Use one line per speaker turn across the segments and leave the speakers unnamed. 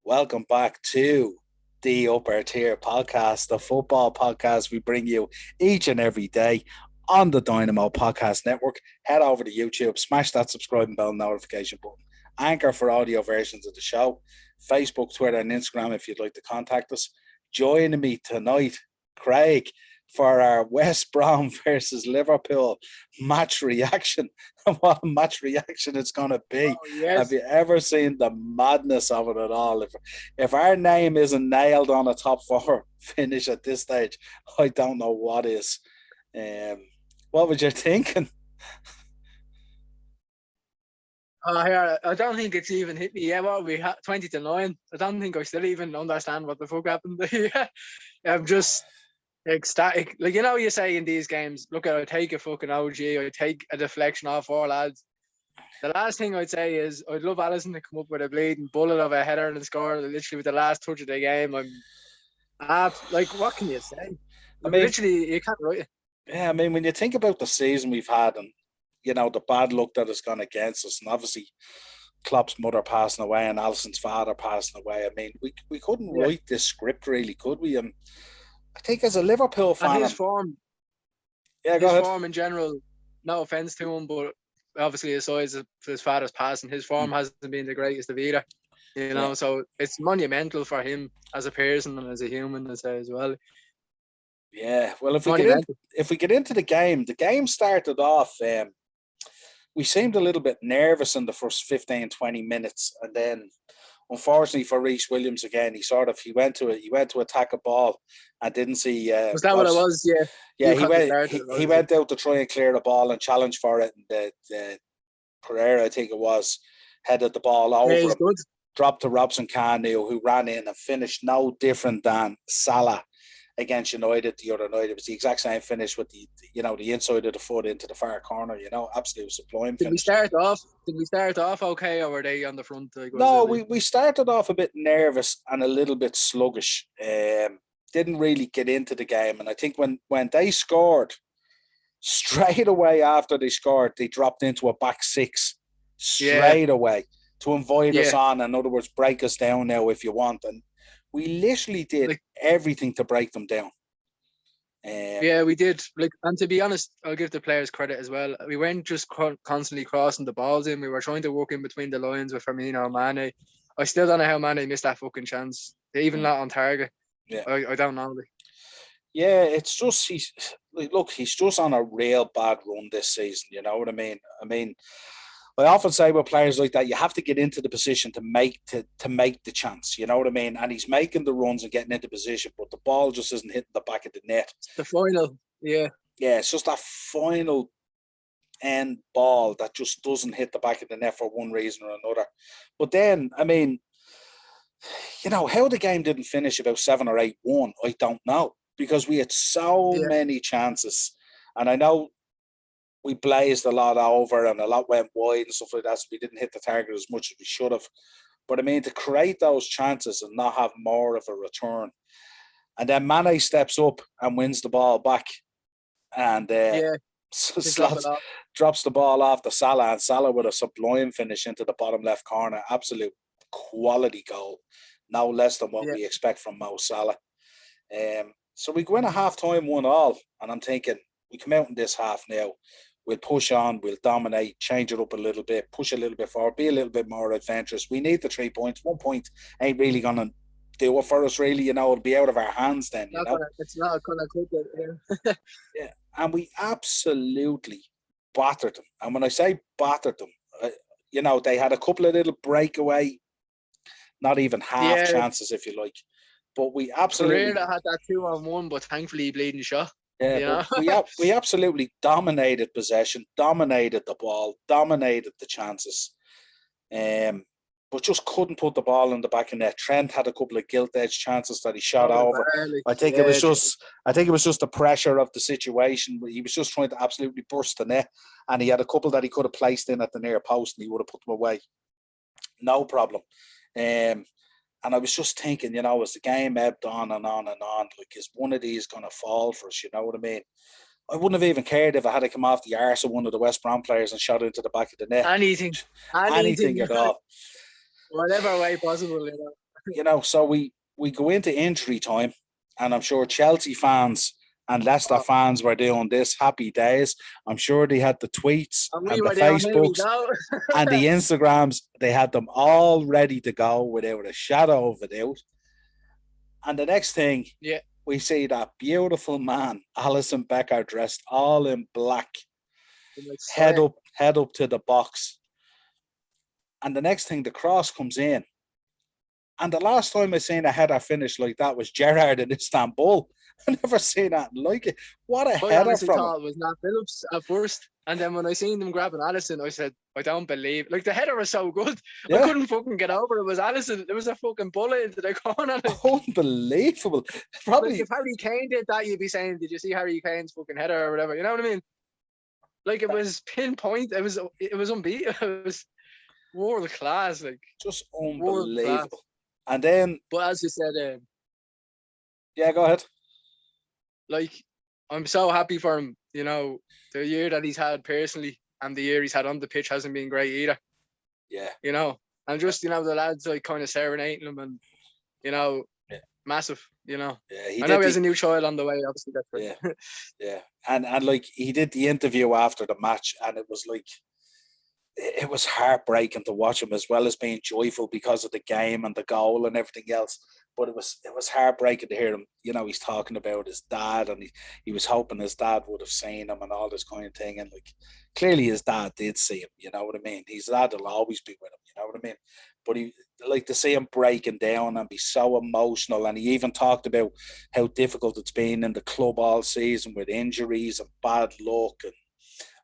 Welcome back to the Upper Tier Podcast, the football podcast we bring you each and every day on the Dynamo Podcast Network. Head over to YouTube, smash that subscribe and bell notification button. Anchor for audio versions of the show, Facebook, Twitter, and Instagram if you'd like to contact us. Joining me tonight, Craig, for our West Brom versus Liverpool match reaction. What a match reaction it's going to be.
Oh, yes.
Have you ever seen the madness of it at all? If our name isn't nailed on a top four finish at this stage, I don't know what is. What was you thinking?
Here, I don't think it's even hit me. Yeah, well, we had 20-9. I don't think I still even understand what the fuck happened. I'm just ecstatic. Like, you say in these games, look, I take a fucking OG, I take a deflection off four lads. The last thing I'd say is I'd love Allison to come up with a bleeding bullet of a header and score literally with the last touch of the game. What can you say? Literally, you can't write it.
Yeah, I mean, when you think about the season we've had and, the bad luck that has gone against us, and obviously Klopp's mother passing away and Alisson's father passing away, I mean, we couldn't write this script really, could we? And I think as a Liverpool fan...
And his form...
Yeah, go ahead.
His form in general, no offence to him, but obviously aside for his father's passing, his form hasn't been the greatest of either. So it's monumental for him as a person and as a human as well.
Yeah, well, if we get into the game started off. We seemed a little bit nervous in the first 15, 20 minutes, and then, unfortunately for Reece Williams again, he went to attack a ball and didn't see.
Was that what it was? Yeah.
Yeah, he went out to try and clear the ball and challenge for it, and the Pereira, I think it was, headed the ball over him, dropped to Robson Kanu, who ran in and finished no different than Salah against United the other night. It was the exact same finish with the inside of the foot into the far corner. Absolutely sublime finish.
Did we start off okay, or were they on the front?
No, we started off a bit nervous and a little bit sluggish. Didn't really get into the game, and I think when they scored, straight away after they scored, they dropped into a back six straight away to invite us on. In other words, break us down now if you want. And we literally did everything to break them down.
We did. And to be honest, I'll give the players credit as well. We weren't just constantly crossing the balls in. We were trying to work in between the lines with Firmino and Mane. I still don't know how Mane missed that fucking chance. Even not on target. Yeah. I don't know.
Yeah, it's just he's just on a real bad run this season. You know what I mean? I often say with players like that, you have to get into the position to make the chance. You know what I mean? And he's making the runs and getting into position, but the ball just isn't hitting the back of the net.
The final, yeah.
Yeah, it's just that final end ball that just doesn't hit the back of the net for one reason or another. But then, I mean, how the game didn't finish about 7 or 8-1, I don't know. Because we had so many chances. And I know we blazed a lot over and a lot went wide and stuff like that, so we didn't hit the target as much as we should have. But I mean, to create those chances and not have more of a return. And then Mane steps up and wins the ball back. And drops the ball off to Salah, and Salah with a sublime finish into the bottom left corner. Absolute quality goal. No less than what we expect from Mo Salah. So we go in at half-time 1-1, and I'm thinking, we come out in this half now, we'll push on, we'll dominate, change it up a little bit, push a little bit forward, be a little bit more adventurous. We need the 3 points. 1 point ain't really going to do it for us, really. It'll be out of our hands then,
It's not going to click it.
Yeah, and we absolutely battered them. And when I say battered them, they had a couple of little breakaway, not even half chances, if you like. But we absolutely...
Pereira had that 2-on-1, but thankfully bleeding shot.
Yeah, we absolutely dominated possession, dominated the ball, dominated the chances, but just couldn't put the ball in the back of net. Trent had a couple of gilt-edged chances that he shot over. I think it was just the pressure of the situation. He was just trying to absolutely burst the net, and he had a couple that he could have placed in at the near post, and he would have put them away, no problem. And I was just thinking, as the game ebbed on and on and on, is one of these going to fall for us? You know what I mean? I wouldn't have even cared if I had to come off the arse of one of the West Brom players and shot into the back of the net.
Anything
at all.
Whatever way possible,
so we go into injury time, and I'm sure Chelsea fans and Leicester fans were doing this happy days. I'm sure they had the tweets
And we
and the
were down, here we
Facebooks
go.
and the Instagrams. They had them all ready to go without a shadow of a doubt. And the next thing,
Yeah.
we see that beautiful man, Alisson Becker, dressed all in black, head up to the box. And the next thing, the cross comes in. And the last time I seen a header finish like that was Gerrard in Istanbul. I never seen that like it. What a
I
header
honestly
from
thought
him.
it was Nat Phillips at first. And then when I seen them grabbing Alisson, I said, I don't believe. Like, the header was so good.
Yeah.
I couldn't fucking get over it. Was Alisson. There was a fucking bullet into the corner.
Unbelievable. Probably.
Like, if Harry Kane did that, you'd be saying, did you see Harry Kane's fucking header or whatever? You know what I mean? Like, it was pinpoint. It was unbeatable. It was world class. Like,
just unbelievable. And then,
but as you said,
yeah, go ahead.
Like, I'm so happy for him. You know, the year that he's had personally and the year he's had on the pitch hasn't been great either.
Yeah.
You know, and just, the lads like kind of serenading him and, massive,
Yeah,
I know he has a new child on the way, obviously. That's right.
Yeah. Yeah. And like, he did the interview after the match, and it was like, it was heartbreaking to watch him, as well as being joyful because of the game and the goal and everything else. But it was heartbreaking to hear him. He's talking about his dad, and he was hoping his dad would have seen him and all this kind of thing. And like, clearly his dad did see him. You know what I mean? His dad will always be with him. You know what I mean? But he, like, to see him breaking down and be so emotional. And he even talked about how difficult it's been in the club all season with injuries and bad luck, and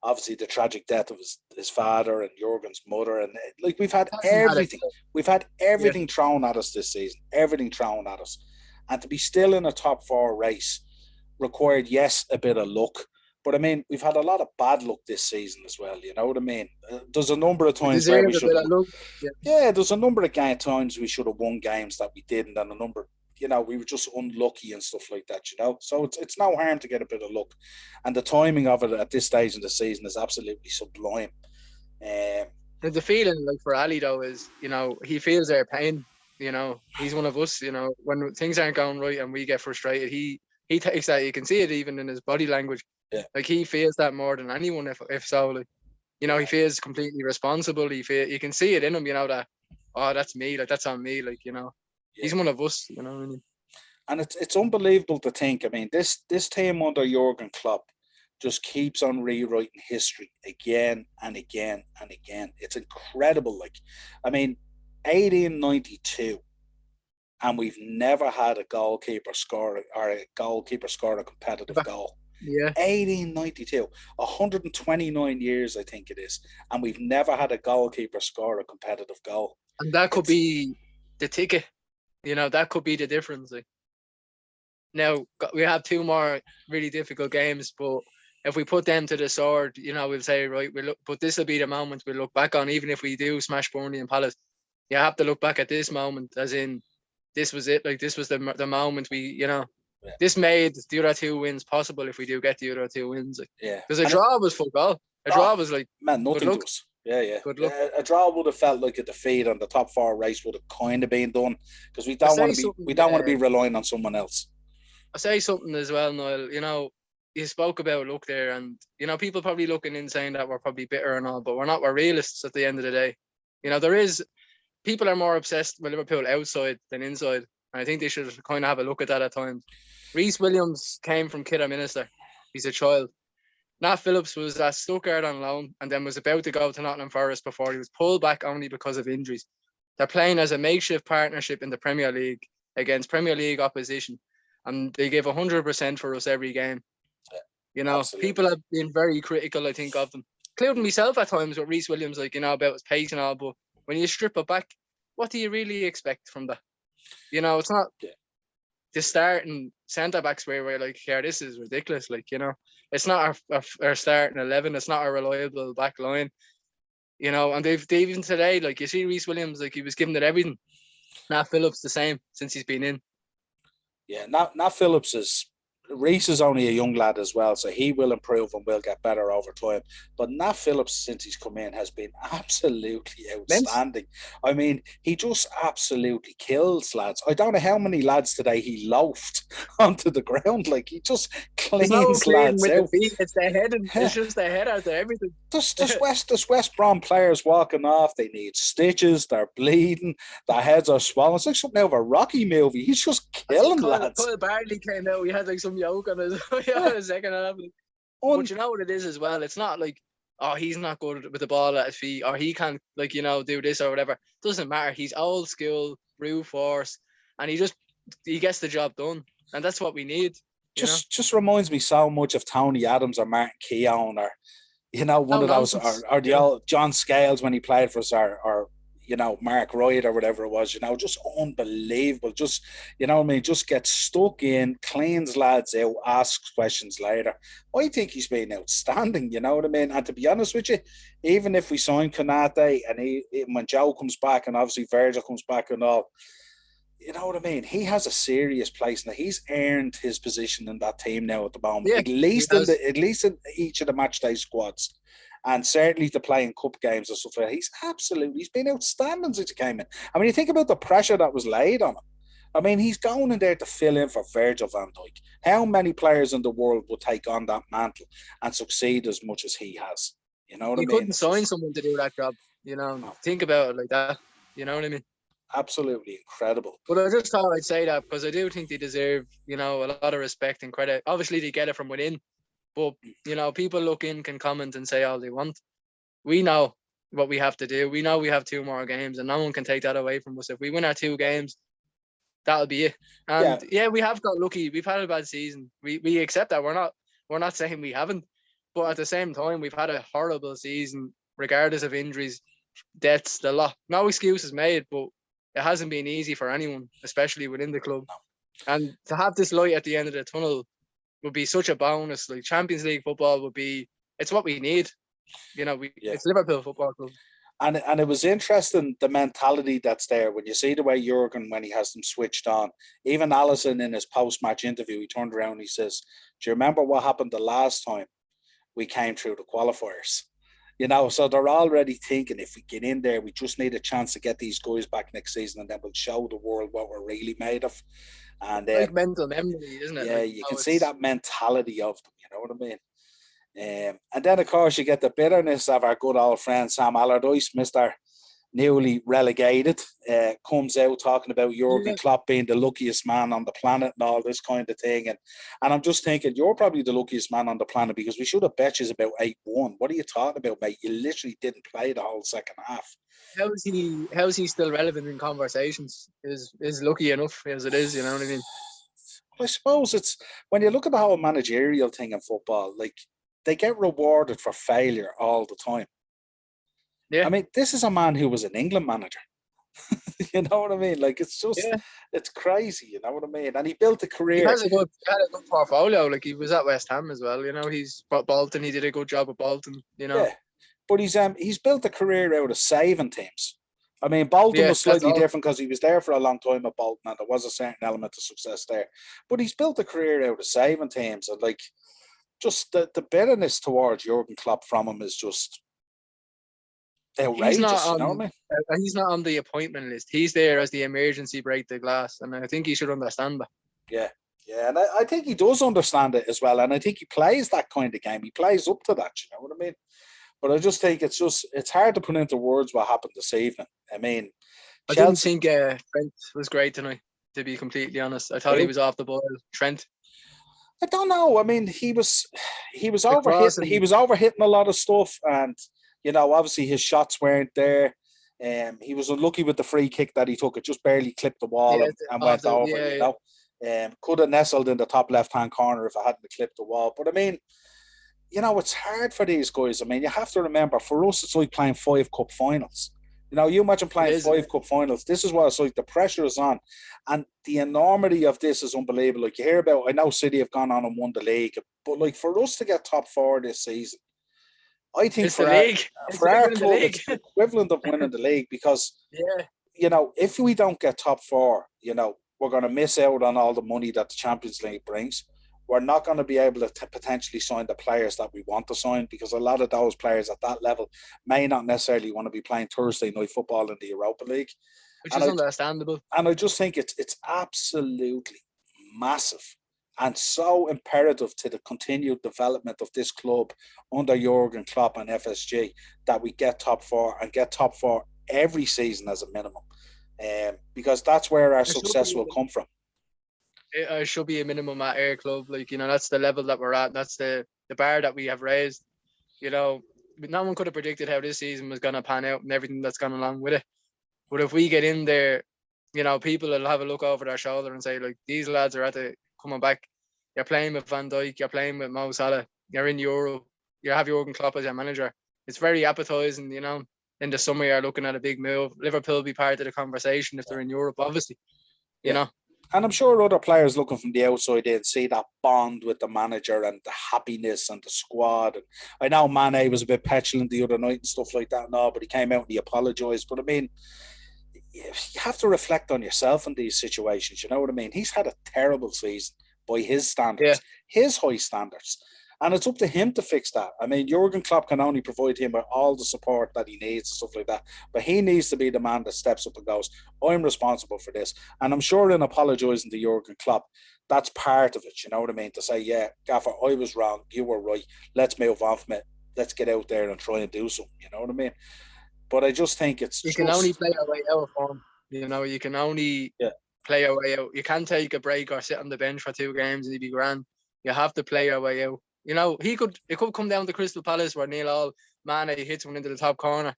obviously the tragic death of his father and Jurgen's mother. And like, we've had everything. We've had everything thrown at us this season. Everything thrown at us. And to be still in a top 4 race required, yes, a bit of luck. But I mean, we've had a lot of bad luck this season as well. You know what I mean? There's a number of times where we should have won. Yeah, there's a number of times we should have won games that we didn't, and a number, we were just unlucky and stuff like that, So it's no harm to get a bit of luck. And the timing of it at this stage in the season is absolutely sublime.
The feeling, like, for Ali, though, is, he feels their pain. He's one of us, when things aren't going right and we get frustrated, he takes that. You can see it even in his body language.
Yeah.
Like, he feels that more than anyone, if so. Like, he feels completely responsible. You can see it in him, that, oh, that's me, like, that's on me, like, he's one of us, you know what I mean?
And it's unbelievable to think. I mean, this team under Jurgen Klopp just keeps on rewriting history again and again and again. It's incredible. Like, I mean, 1892, and we've never had a goalkeeper score a competitive goal.
Yeah.
1892, 129 years, I think it is, and we've never had a goalkeeper score a competitive goal.
And that could be the ticket. That could be the difference. Like, now, we have 2 more really difficult games, but if we put them to the sword, we'll say, right, but this will be the moment we'll look back on, even if we do smash Burnley and Palace. You have to look back at this moment, as in, this was it. Like, this was the moment we, this made the other 2 wins possible if we do get the other 2 wins. Like,
yeah.
Because a draw was full goal. A draw was like,
man, nothing to us. Yeah.
Good luck.
A draw would have felt like a defeat, and the top 4 race would have kind of been done, because we don't want to be relying on someone else.
I'll say something as well, Niall. You spoke about luck there, and people probably looking in saying that we're probably bitter and all, but we're not. We're realists at the end of the day. People are more obsessed with Liverpool outside than inside, and I think they should kind of have a look at that at times. Reece Williams came from Kidderminster. He's a child. Nat Phillips was at Stuttgart on loan and then was about to go to Nottingham Forest before he was pulled back only because of injuries. They're playing as a makeshift partnership in the Premier League against Premier League opposition, and they give 100% for us every game.
Absolutely.
People have been very critical, I think, of them, including myself at times with Reece Williams, about his pace and all, but when you strip it back, what do you really expect from that? It's not the starting centre-backs where we're like, yeah, this is ridiculous. Like, it's not our starting 11. It's not a reliable back line. And they've even today, like, you see Reece Williams, like, he was giving it everything. Nat Phillips the same since he's been in.
Yeah, Nat Phillips is Reece is only a young lad as well, so he will improve and will get better over time. But Nat Phillips, since he's come in, has been absolutely
Immense.
outstanding. I mean, he just absolutely kills lads. I don't know how many lads today he loafed onto the ground. Like, he just
There's no
cleans
clean
lads
with the
out.
feet. It's their head, and it's
Yeah.
just their head out there. Everything.
There's West Brom players walking off. They need stitches. They're bleeding. Their heads are swollen. It's like something out of a Rocky movie. He's just
I think
killing lads.
Kyle Bartley came out. He had like some yoke on his
Yeah.
second half.
Un-
But you know what it is as well. It's not like, oh, he's not good with the ball at his feet, or he can't, like, do this or whatever. Doesn't matter. He's old school, brute force, and he gets the job done, and that's what we need.
just reminds me so much of Tony Adams or Martin Keown, or one
No
of those,
nonsense.
or the old John Scales when he played for us, or Mark Wright or whatever it was. Just unbelievable. Just what I mean. Just gets stuck in, cleans lads out, asks questions later. I think he's been outstanding. You know what I mean. And to be honest with you, even if we sign Konate and when Joe comes back and obviously Virgil comes back and all. You know what I mean? He has a serious place now. He's earned his position in that team now at the moment.
Yeah,
At least in each of the match day squads, and certainly to play in cup games and stuff like that. He's been outstanding since he came in. I mean, you think about the pressure that was laid on him. I mean, he's going in there to fill in for Virgil van Dijk. How many players in the world would take on that mantle and succeed as much as he has? You know what I
you
mean?
couldn't sign someone to do that job. Think about it like that. You know what I mean?
Absolutely incredible.
But I just thought I'd say that because I do think they deserve, a lot of respect and credit. Obviously, they get it from within, but people look in, can comment and say all they want. We know what we have to do. We know we have 2 more games, and no one can take that away from us. If we win our 2 games, that'll be it. And yeah, we have got lucky. We've had a bad season. We accept that. We're not saying we haven't, but at the same time, we've had a horrible season, regardless of injuries, deaths, the lot. No excuses made, but it hasn't been easy for anyone, especially within the club. And to have this light at the end of the tunnel would be such a bonus. Like, Champions League football it's what we need. It's Liverpool Football Club.
And it was interesting, the mentality that's there when you see the way Jurgen, when he has them switched on. Even Alisson in his post-match interview, he turned around and he says, "Do you remember what happened the last time we came through the qualifiers?" So they're already thinking, if we get in there, we just need a chance to get these guys back next season, and then we'll show the world what we're really made of. And
like mental memory, isn't it?
Yeah, you can see that mentality of them. You know what I mean? And then, of course, you get the bitterness of our good old friend Sam Allardyce, Mr. Newly relegated, comes out talking about Jurgen Klopp being the luckiest man on the planet and all this kind of thing. And I'm just thinking, you're probably the luckiest man on the planet, because we should have bet you about 8-1. What are you talking about, mate? You literally didn't play the whole second half.
How is he still relevant in conversations? Is lucky enough as it is, you know what I mean?
I suppose it's, when you look at the whole managerial thing in football, like, they get rewarded for failure all the time.
Yeah.
I mean, this is a man who was an England manager. You know what I mean? Like, it's just, it's crazy. You know what I mean? And he built a career.
He had a good portfolio. Like, he was at West Ham as well. He's Bolton. He did a good job at Bolton. Yeah,
but he's built a career out of saving teams. I mean, Bolton was slightly different because he was there for a long time at Bolton, and there was a certain element of success there. But he's built a career out of saving teams, and like, just the bitterness towards Jurgen Klopp from him is just outrageous. You know what I mean?
He's not on the appointment list. He's there as the emergency break the glass, and I think he should understand that.
Yeah, and I think he does understand it as well, and I think he plays that kind of game. He plays up to that. You know what I mean? But I just think it's hard to put into words what happened this evening. I mean,
I didn't think Trent was great tonight, to be completely honest. I thought he was off the boil. Trent.
I don't know. I mean, he was overhitting. He was overhitting a lot of stuff, and obviously his shots weren't there. He was unlucky with the free kick that he took. It just barely clipped the wall and went over. Could have nestled in the top left-hand corner if it hadn't clipped the wall. But I mean, it's hard for these guys. I mean, you have to remember, for us, it's like playing 5 cup finals. You imagine playing 5 cup finals. This is what it's like. The pressure is on. And the enormity of this is unbelievable. Like, you hear about, I know City have gone on and won the league, but like, for us to get top 4 this season, I think
it's for our
club, it's the equivalent of winning the league, because, if we don't get top 4, we're going to miss out on all the money that the Champions League brings. we're not going to be able to potentially sign the players that we want to sign, because a lot of those players at that level may not necessarily want to be playing Thursday night football in the Europa League.
which is understandable.
And I just think it's absolutely massive and so imperative to the continued development of this club under Jurgen Klopp and FSG that we get top four, and get top four every season as a minimum, because that's where our success will come from.
It should be a minimum at our club. Like, you know, that's the level that we're at. That's the bar that we have raised. You know, no one could have predicted how this season was going to pan out and everything that's gone along with it. But if we get in there, you know, people will have a look over their shoulder and say, like, these lads are coming back. You're playing with Van Dijk. You're playing with Mo Salah. You're in Europe. You have Jurgen Klopp as your manager. It's very appetising, you know. In the summer, you're looking at a big move. Liverpool will be part of the conversation if they're in Europe, obviously. You know.
And I'm sure other players looking from the outside in see that bond with the manager and the happiness and the squad. And I know Mane was a bit petulant the other night and stuff like that. No, but he came out and he apologised. But I mean, you have to reflect on yourself in these situations. You know what I mean? He's had a terrible season by his standards, his high standards. And it's up to him to fix that. I mean, Jurgen Klopp can only provide him with all the support that he needs and stuff like that. But he needs to be the man that steps up and goes, I'm responsible for this. And I'm sure in apologising to Jurgen Klopp, that's part of it, you know what I mean? To say, yeah, Gaffer, I was wrong, you were right. Let's move on from it. Let's get out there and try and do something, you know what I mean? But I just think it's...
You can only play our way out of form. You know, you can only play our way out. You can't take a break or sit on the bench for 2 games and you'd be grand. You have to play our way out. You know, it could come down to Crystal Palace where Neil All Mane hits one into the top corner.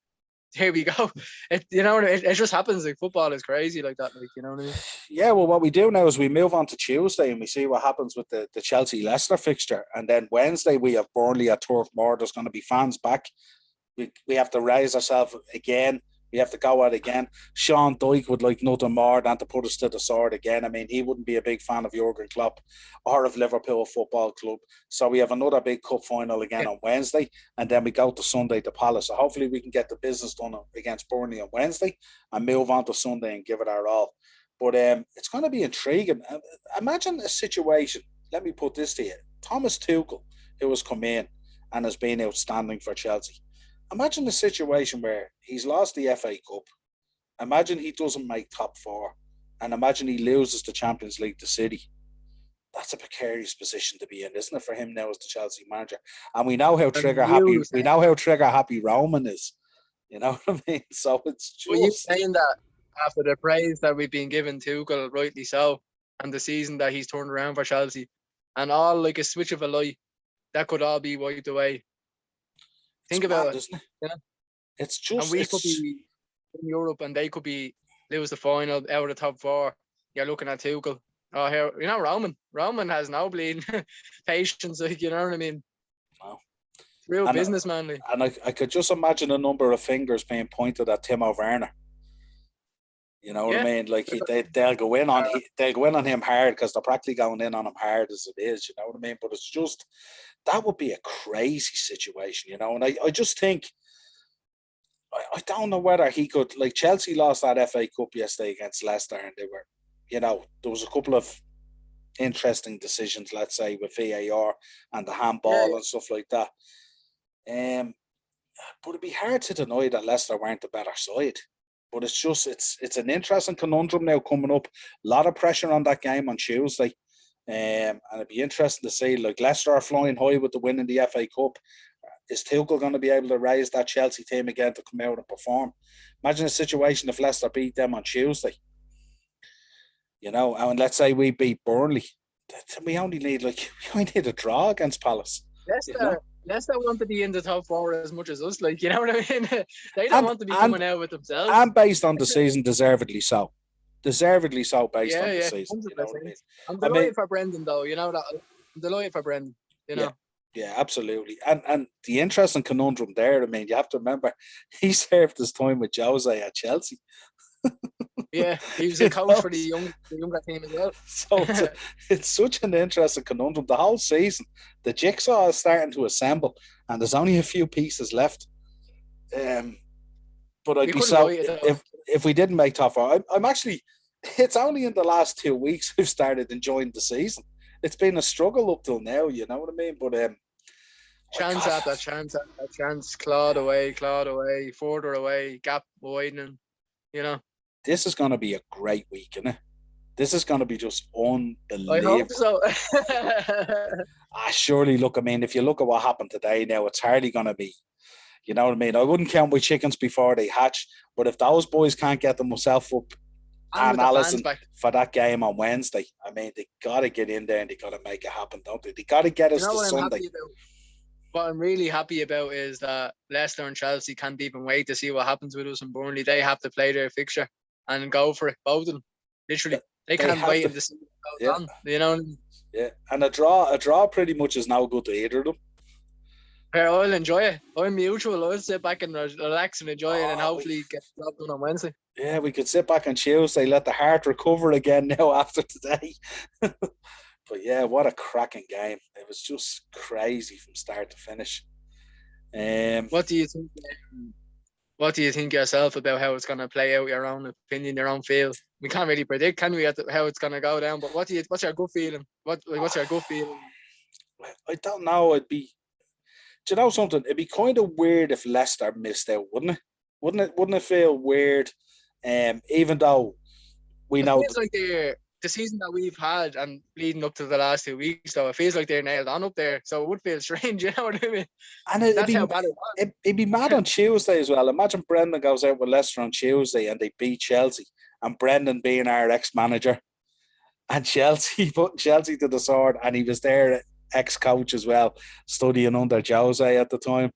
Here we go. It just happens. Like, football is crazy like that. Like, you know what I mean? Yeah,
well, what we do now is we move on to Tuesday and we see what happens with the Chelsea-Leicester fixture. And then Wednesday we have Burnley at Turf Moor. There's going to be fans back. We have to raise ourselves again. We have to go at it again. Sean Dyche would like nothing more than to put us to the sword again. I mean, he wouldn't be a big fan of Jurgen Klopp or of Liverpool Football Club. So we have another big cup final again on Wednesday, and then we go to Sunday to Palace. So hopefully we can get the business done against Burnley on Wednesday and move on to Sunday and give it our all. But it's going to be intriguing. Imagine a situation, let me put this to you. Thomas Tuchel, who has come in and has been outstanding for Chelsea. Imagine the situation where he's lost the FA Cup. Imagine he doesn't make top 4. And imagine he loses the Champions League to City. That's a precarious position to be in, isn't it, for him now as the Chelsea manager? And we know how trigger happy Roman is. You know what I mean? So it's just...
Well, you're saying that after the praise that we've been given Tuchel, rightly so, and the season that he's turned around for Chelsea, and all like a switch of a light, that could all be wiped away. Think about it, isn't it? Yeah.
It's just...
And we could be in Europe and they could be lose the final out of the top 4. You're looking at Tuchel. Oh, here, you know, Roman has no bleeding patience, like, you know what I mean?
Wow.
Real businessman. Like.
And I could just imagine a number of fingers being pointed at Timo Werner. You know what I mean? Like, they'll go in on him hard because they're practically going in on him hard as it is, you know what I mean? But it's just... that would be a crazy situation, you know. And I just think, I don't know whether he could, like, Chelsea lost that FA Cup yesterday against Leicester, and they were, you know, there was a couple of interesting decisions, let's say, with VAR and the handball and stuff like that. But it'd be hard to deny that Leicester weren't the better side. But it's just, it's an interesting conundrum now coming up. A lot of pressure on that game on Tuesday. And it'd be interesting to see, like, Leicester are flying high with the win in the FA Cup. Is Tuchel going to be able to raise that Chelsea team again to come out and perform? Imagine a situation if Leicester beat them on Tuesday. You know, and let's say we beat Burnley. We only need a draw against Palace.
Leicester want to be in the top 4 as much as us, like, you know what I mean? They don't want to be coming out with themselves.
And based on the season, deservedly so. Deservedly so based on the season. You know what I mean?
I'm delighted for Brendan, though. You know that. I'm delighted for Brendan. You know.
Yeah, absolutely. And the interesting conundrum there, I mean, you have to remember, he served his time with Jose at Chelsea.
Yeah, he was a coach for the younger team as well.
So it's such an interesting conundrum. The whole season, the jigsaw is starting to assemble, and there's only a few pieces left. But I'd be so if we didn't make top 4. I'm actually. It's only in the last 2 weeks I've started enjoying the season. it's been a struggle up till now. You know what I mean? But
Chance after chance after chance, clawed away, further away, gap widening. You know.
This is going to be a great week, isn't it? This is going to be just unbelievable.
I hope so.
Surely, look, I mean, if you look at what happened today now, it's hardly going to be, you know what I mean? I wouldn't count my chickens before they hatch, but if those boys can't get themselves up and Allison for that game on Wednesday, I mean, they got to get in there and they got to make it happen, don't they? They got to get us to Sunday.
What I'm really happy about is that Leicester and Chelsea can't even wait to see what happens with us in Burnley. They have to play their fixture and go for it, both of them. Literally, they can't wait to see what goes on. You know.
Yeah, and a draw pretty much is now good to either of them.
I'll enjoy it. I'm mutual. I'll sit back and relax and enjoy it, and hopefully get the job done on Wednesday.
Yeah, we could sit back on Tuesday, let the heart recover again now after today. But yeah, what a cracking game! It was just crazy from start to finish.
What do you think? What do you think yourself about how it's going to play out? Your own opinion, your own feel. We can't really predict, can we, how it's going to go down? But what's your gut feeling? What's your gut feeling?
I don't know. Do you know something? It'd be kind of weird if Leicester missed out, wouldn't it? Wouldn't it feel weird? Even though we know
it feels like the season that we've had and leading up to the last 2 weeks, though, it feels like they're nailed on up there. So it would feel strange, you know what I mean?
And it'd be mad on Tuesday as well. Imagine Brendan goes out with Leicester on Tuesday and they beat Chelsea, and Brendan being our ex-manager, and Chelsea putting Chelsea to the sword, and he was their ex-coach as well, studying under Jose at the time.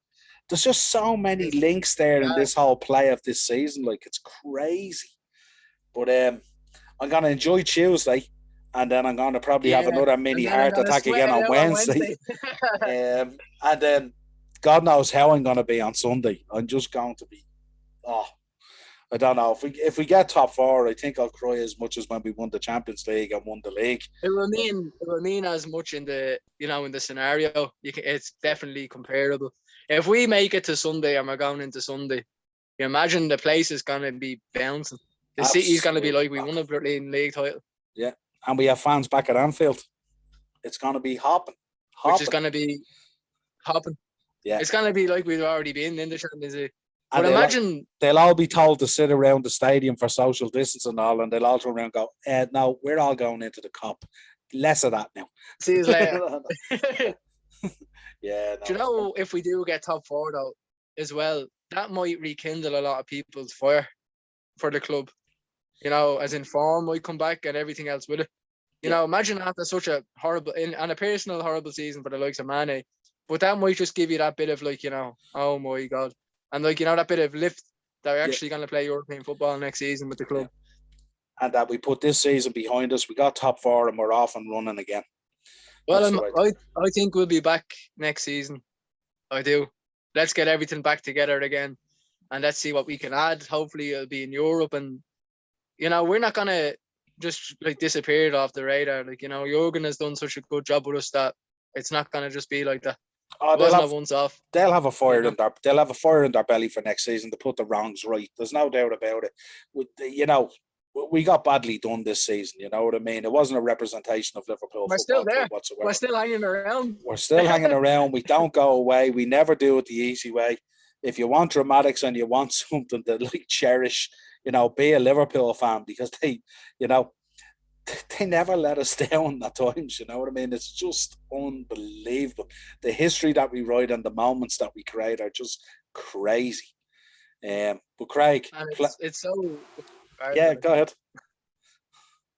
There's just so many links there in this whole play of this season. Like, it's crazy. But I'm going to enjoy Tuesday, and then I'm going to probably have another mini heart attack again on Wednesday. And then God knows how I'm going to be on Sunday. I'm just going to be, I don't know. If we get top four, I think I'll cry as much as when we won the Champions League and won the league.
It will mean as much in the scenario. It's definitely comparable. If we make it to Sunday and we're going into Sunday, you imagine the place is going to be bouncing. The city's going to be like we won a Brazilian league title.
Yeah, and we have fans back at Anfield. It's going to be hopping.
Which is going to be hopping.
Yeah,
it's going to be like we've already been in the Champions League.
But imagine they'll all be told to sit around the stadium for social distance and all, and they'll all turn around and go, "No, we're all going into the cup. Less of that now."
See you later.
Yeah.
Do you know, if we do get top four though, as well, that might rekindle a lot of people's fire for the club. You know, as in form might come back and everything else with it. You know, imagine after such a horrible and a personal horrible season for the likes of Mane, but that might just give you that bit of like, you know, oh my God. And like, you know, that bit of lift that we're actually going to play European football next season with the club.
Yeah. And that we put this season behind us. We got top four and we're off and running again.
Well, I think we'll be back next season. I do. Let's get everything back together again. And let's see what we can add. Hopefully it'll be in Europe. And, you know, we're not going to just like disappear off the radar. Like, you know, Jurgen has done such a good job with us that it's not going to just be like that.
They'll have a fire in their belly for next season to put the wrongs right. There's no doubt about it. You know, we got badly done this season. You know what I mean? It wasn't a representation of Liverpool.
We're still there.
Whatsoever.
We're still hanging around.
We're still hanging around. We don't go away. We never do it the easy way. If you want dramatics and you want something to like cherish, you know, be a Liverpool fan, because they, you know, they never let us down at times, you know what I mean? It's just unbelievable. The history that we write and the moments that we create are just crazy. But Craig,
it's so...
Yeah, go ahead.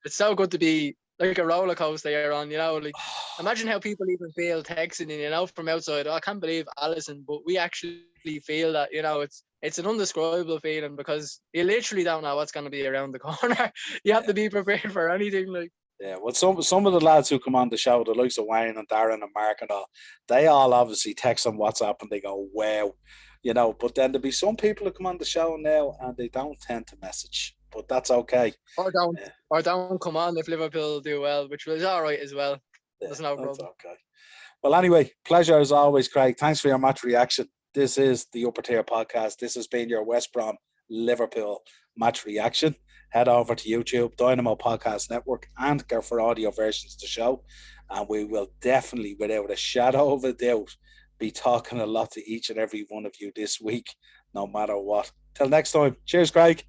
It's so good to be like a roller coaster you're on, you know, like imagine how people even feel texting, you know, from outside. I can't believe Allison, but we actually feel that, you know, it's an indescribable feeling because you literally don't know what's going to be around the corner. You have to be prepared for anything. Like,
yeah, well, some of the lads who come on the show, the likes of Wayne and Darren and Mark and all, they all obviously text on WhatsApp and they go, wow, you know, but then there'll be some people who come on the show now and they don't tend to message. But that's okay.
Or don't come on if Liverpool do well, which was all right as well. There's no problem.
Okay. Well, anyway, pleasure as always, Craig. Thanks for your match reaction. This is the Upper Tier Podcast. This has been your West Brom Liverpool match reaction. Head over to YouTube, Dynamo Podcast Network, and go for audio versions of the show. And we will definitely, without a shadow of a doubt, be talking a lot to each and every one of you this week, no matter what. Till next time. Cheers, Craig.